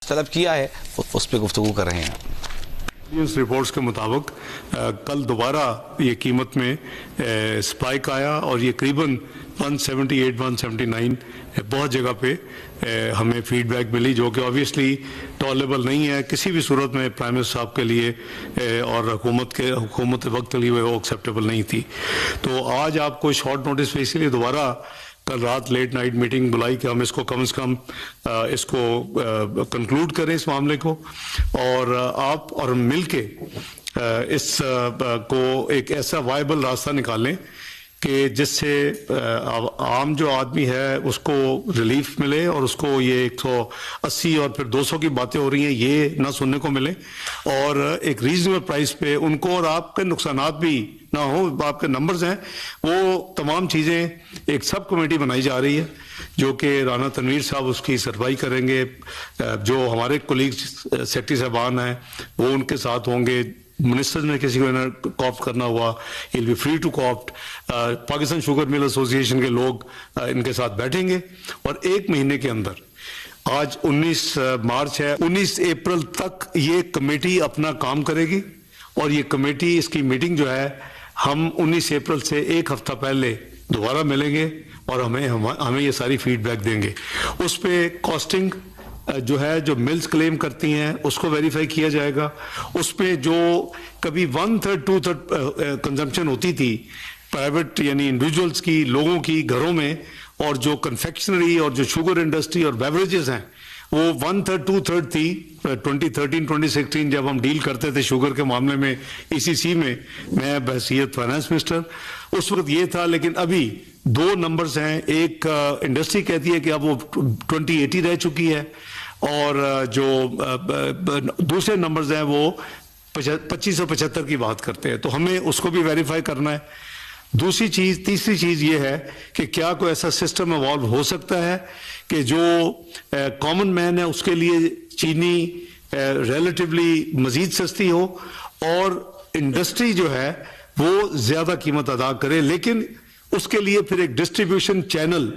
طلب کیا ہے اس پہ گفتگو کر رہے ہیں. رپورٹس کے مطابق کل دوبارہ یہ قیمت میں سپائک آیا اور یہ قریباً 178-179 بہت جگہ پہ ہمیں فیڈ بیک ملی، جو کہ آبویسلی ٹالریبل نہیں ہے کسی بھی صورت میں پرائم منسٹر صاحب کے لیے اور حکومت وقت کے لیے وہ ایکسیپٹیبل نہیں تھی. تو آج آپ کو شارٹ نوٹس پہ اسی لیے دوبارہ کل رات لیٹ نائٹ میٹنگ بلائی کہ ہم اس کو کم از کم اس کو کنکلوڈ کریں اس معاملے کو، اور آپ اور ہم مل کے اس کو ایک ایسا وائبل راستہ نکالیں کہ جس سے عام جو آدمی ہے اس کو ریلیف ملے اور اس کو یہ 180 اور پھر 200 کی باتیں ہو رہی ہیں یہ نہ سننے کو ملے، اور ایک ریزنیبل پرائس پہ ان کو اور آپ کے نقصانات بھی نہ ہو. آپ کے نمبرز ہیں وہ تمام چیزیں ایک سب کمیٹی بنائی جا رہی ہے جو کہ رانا تنویر صاحب اس کی سربراہی کریں گے، جو ہمارے کولیگز سیکرٹری صاحبان ہیں وہ ان کے ساتھ ہوں گے. منسٹرز نے کسی کو کوآپٹ کرنا ہوا he'll be free to co-opt. Pakistan sugar mill ایسوسی ایشن کے لوگ ان کے ساتھ بیٹھیں گے اور ایک مہینے کے اندر، آج 19 مارچ ہے، 19 اپریل تک یہ کمیٹی اپنا کام کرے گی، اور یہ کمیٹی اس کی میٹنگ جو ہے ہم 19 اپریل سے ایک ہفتہ پہلے دوبارہ ملیں گے اور ہمیں یہ ساری فیڈ بیک دیں گے. اس پہ کاسٹنگ جو ہے جو ملز کلیم کرتی ہیں اس کو ویریفائی کیا جائے گا. اس پہ جو کبھی 1/3 2/3 کنزمپشن ہوتی تھی پرائیویٹ یعنی انڈیویجولز کی، لوگوں کی گھروں میں، اور جو کنفیکشنری اور جو شوگر انڈسٹری اور بیوریجز ہیں وہ 1/3 2/3 تھی. 2013-2016 جب ہم ڈیل کرتے تھے شوگر کے معاملے میں ECC میں، میں بحیثیت فائنانس منسٹر اس وقت یہ تھا. لیکن ابھی دو نمبرز ہیں، ایک انڈسٹری کہتی ہے کہ اب وہ 2080 رہ چکی ہے، اور جو دوسرے نمبرز ہیں وہ 2575 کی بات کرتے ہیں. تو ہمیں اس کو بھی ویریفائی کرنا ہے. تیسری چیز یہ ہے کہ کیا کوئی ایسا سسٹم ایوالو ہو سکتا ہے کہ جو کامن مین ہے اس کے لیے چینی ریلیٹیولی مزید سستی ہو اور انڈسٹری جو ہے وہ زیادہ قیمت ادا کرے، لیکن اس کے لیے پھر ایک ڈسٹریبیوشن چینل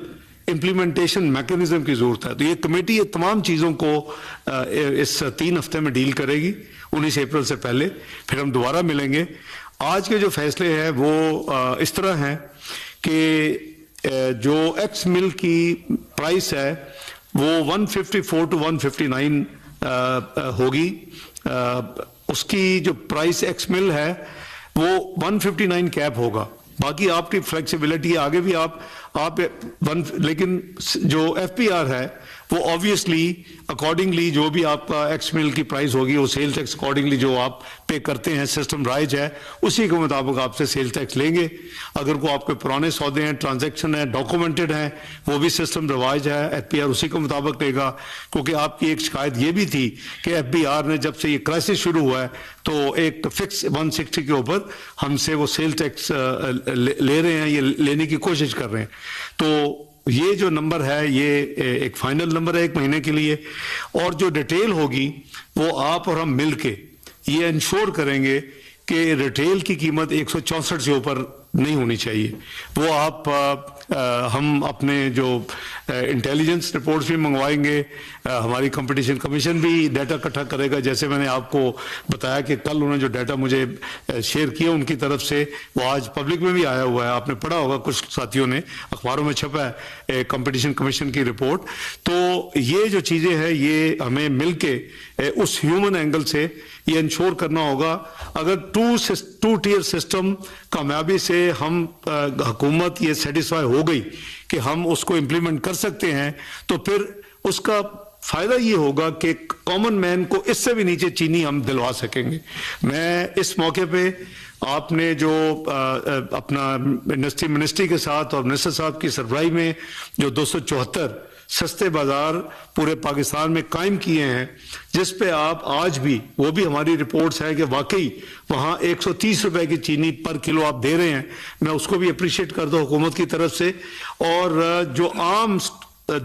امپلیمنٹیشن میکانزم کی ضرورت ہے. تو یہ کمیٹی یہ تمام چیزوں کو اس 3 ہفتے میں ڈیل کرے گی 19 اپریل سے پہلے. پھر ہم دوبارہ ملیں گے. آج کے جو فیصلے ہیں وہ اس طرح ہیں کہ جو ایکس مل کی پرائس ہے وہ 154 to 159 ہوگی. اس کی جو پرائس ایکس مل ہے وہ 159 کیپ ہوگا. باقی آپ کی فلیکسیبلٹی ہے، آگے بھی آپ لیکن جو FPR ہے وہ آبویسلی اکارڈنگلی جو بھی آپ کا ایکس مل کی پرائز ہوگی وہ سیل ٹیکس اکارڈنگلی جو آپ پے کرتے ہیں، سسٹم رائج ہے اسی کے مطابق آپ سے سیل ٹیکس لیں گے. اگر کوئی آپ کے پرانے سودے ہیں، ٹرانزیکشن ہیں، ڈاکومنٹڈ ہیں، وہ بھی سسٹم رائج ہے، FPR اسی کے مطابق لے گا. کیونکہ آپ کی ایک شکایت یہ بھی تھی کہ FBR نے جب سے یہ کرائسس شروع ہوا ہے تو ایک فکس 160 کے اوپر ہم سے وہ سیل ٹیکس لے رہے ہیں، یہ لینے کی کوشش کر رہے ہیں. تو یہ جو نمبر ہے یہ ایک فائنل نمبر ہے ایک مہینے کے لیے، اور جو ڈیٹیل ہوگی وہ آپ اور ہم مل کے یہ انشور کریں گے کہ ریٹیل کی قیمت 164 سے اوپر نہیں ہونی چاہیے. وہ آپ ہم اپنے جو انٹیلیجنس رپورٹس بھی منگوائیں گے، ہماری کمپٹیشن کمیشن بھی ڈیٹا اکٹھا کرے گا. جیسے میں نے آپ کو بتایا کہ کل انہوں نے جو ڈیٹا مجھے شیئر کیا ان کی طرف سے وہ آج پبلک میں بھی آیا ہوا ہے، آپ نے پڑھا ہوگا، کچھ ساتھیوں نے اخباروں میں چھپا ہے کمپٹیشن کمیشن کی رپورٹ. تو یہ جو چیزیں ہیں یہ ہمیں مل کے اس ہیومن اینگل سے یہ انشور کرنا ہوگا. اگر ٹو ٹیئر سسٹم کامیابی سے ہم حکومت یہ سیٹسفائی ہو گئی کہ ہم اس کو امپلیمنٹ کر سکتے ہیں تو پھر اس کا فائدہ یہ ہوگا کہ کامن مین کو اس سے بھی نیچے چینی ہم دلوا سکیں گے. میں اس موقع پہ آپ نے جو اپنا انڈسٹری منسٹری کے ساتھ اور منسٹر صاحب کی سربراہی میں جو 274 سستے بازار پورے پاکستان میں قائم کیے ہیں، جس پہ آپ آج بھی وہ بھی ہماری رپورٹس ہے کہ واقعی وہاں 130 روپے کی چینی پر کلو آپ دے رہے ہیں. میں اس کو بھی اپریشیٹ کرتا ہوں حکومت کی طرف سے. اور جو عام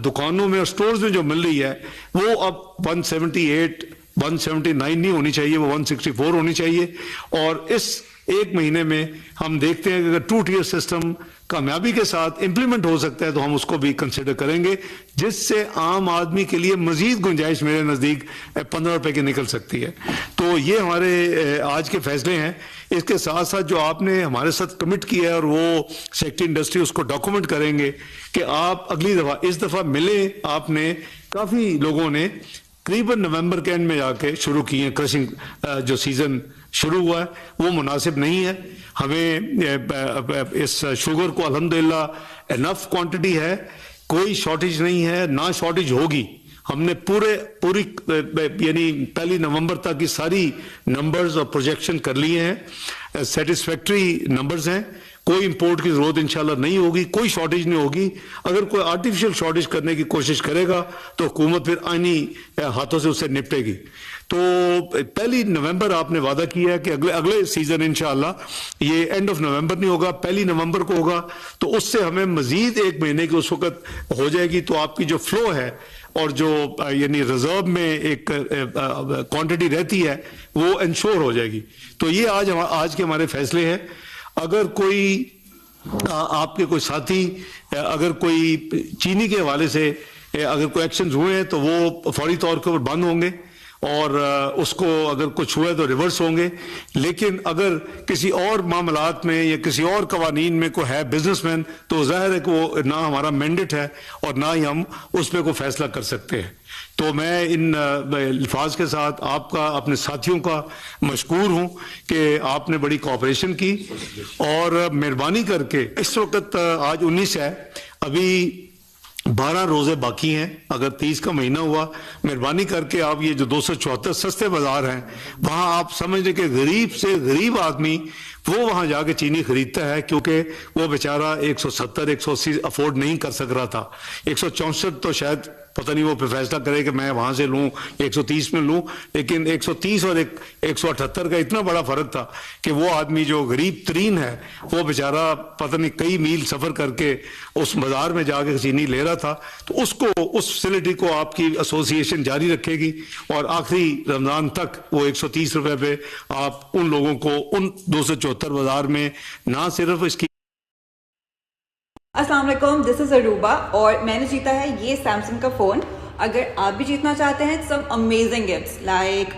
دکانوں میں اور سٹورز میں جو مل رہی ہے وہ اب 178 179 نہیں ہونی چاہیے، وہ 164 ہونی چاہیے. اور اس ایک مہینے میں ہم دیکھتے ہیں کہ اگر 2 ٹیئر سسٹم کامیابی کے ساتھ امپلیمنٹ ہو سکتا ہے تو ہم اس کو بھی کنسیڈر کریں گے، جس سے عام آدمی کے لیے مزید گنجائش میرے نزدیک 15 روپے کی نکل سکتی ہے۔ تو یہ ہمارے آج کے فیصلے ہیں۔ اس کے ساتھ ساتھ جو آپ نے ہمارے ساتھ کمٹ کیا ہے اور وہ سیکٹری انڈسٹری اس کو ڈاکومنٹ کریں گے کہ آپ اگلی دفعہ اس دفعہ ملیں، آپ نے کافی لوگوں نے قریباً نومبر کے اینڈ میں جا کے شروع کی ہیں، کرشنگ جو سیزن شروع ہوا ہے وہ مناسب نہیں ہے۔ ہمیں اس شوگر کو الحمدللہ انف کوانٹٹی ہے، کوئی شارٹیج نہیں ہے، نہ شارٹیج ہوگی۔ ہم نے پوری یعنی 1 نومبر تک کی ساری نمبرز اور پروجیکشن کر لیے ہیں، سیٹسفیکٹری نمبرز ہیں، کوئی امپورٹ کی ضرورت انشاءاللہ نہیں ہوگی، کوئی شارٹیج نہیں ہوگی۔ اگر کوئی آرٹیفیشل شارٹیج کرنے کی کوشش کرے گا تو حکومت پھر آئینی ہاتھوں سے اسے نپٹے گی۔ تو 1 نومبر آپ نے وعدہ کیا ہے کہ اگلے سیزن انشاءاللہ یہ اینڈ آف نومبر نہیں ہوگا، 1 نومبر کو ہوگا، تو اس سے ہمیں مزید 1 مہینے کی اس وقت ہو جائے گی، تو آپ کی جو فلو ہے اور جو یعنی ریزرو میں ایک کوانٹٹی رہتی ہے وہ انشور ہو جائے گی۔ تو یہ آج کے ہمارے فیصلے ہیں۔ اگر کوئی آپ کے کوئی ساتھی اگر کوئی چینی کے حوالے سے اگر کوئی ایکشنز ہوئے ہیں تو وہ فوری طور کے اوپر بند ہوں گے، اور اس کو اگر کچھ ہوا ہے تو ریورس ہوں گے۔ لیکن اگر کسی اور معاملات میں یا کسی اور قوانین میں کوئی ہے بزنس مین تو ظاہر ہے کہ وہ نہ ہمارا مینڈیٹ ہے اور نہ ہی ہم اس پہ کوئی فیصلہ کر سکتے ہیں۔ تو میں ان الفاظ کے ساتھ آپ کا اپنے ساتھیوں کا مشکور ہوں کہ آپ نے بڑی کوآپریشن کی، اور مہربانی کر کے اس وقت آج 19 ہے، ابھی 12 روزے باقی ہیں، اگر 30 کا مہینہ ہوا، مہربانی کر کے آپ یہ جو 274 سستے بازار ہیں وہاں آپ سمجھ لیں کہ غریب سے غریب آدمی وہ وہاں جا کے چینی خریدتا ہے، کیونکہ وہ بیچارہ 170 180 افورڈ نہیں کر سک رہا تھا۔ 164 تو شاید پتہ نہیں وہ فیصلہ کرے کہ میں وہاں سے لوں 130 میں لوں، لیکن 130 اور 178 کا اتنا بڑا فرق تھا کہ وہ آدمی جو غریب ترین ہے وہ بیچارہ پتہ نہیں کئی میل سفر کر کے اس بازار میں جا کے چینی لے رہا تھا۔ تو اس فیسلٹی کو آپ کی ایسوسی ایشن جاری رکھے گی، اور آخری رمضان تک وہ 130 روپے پہ آپ ان لوگوں کو ان 274 بازار میں نہ صرف اس کی السلام علیکم، دس از اروبا، اور میں نے جیتا ہے یہ سیمسنگ کا فون۔ اگر آپ بھی جیتنا چاہتے ہیں سم امیزنگ گفٹس لائک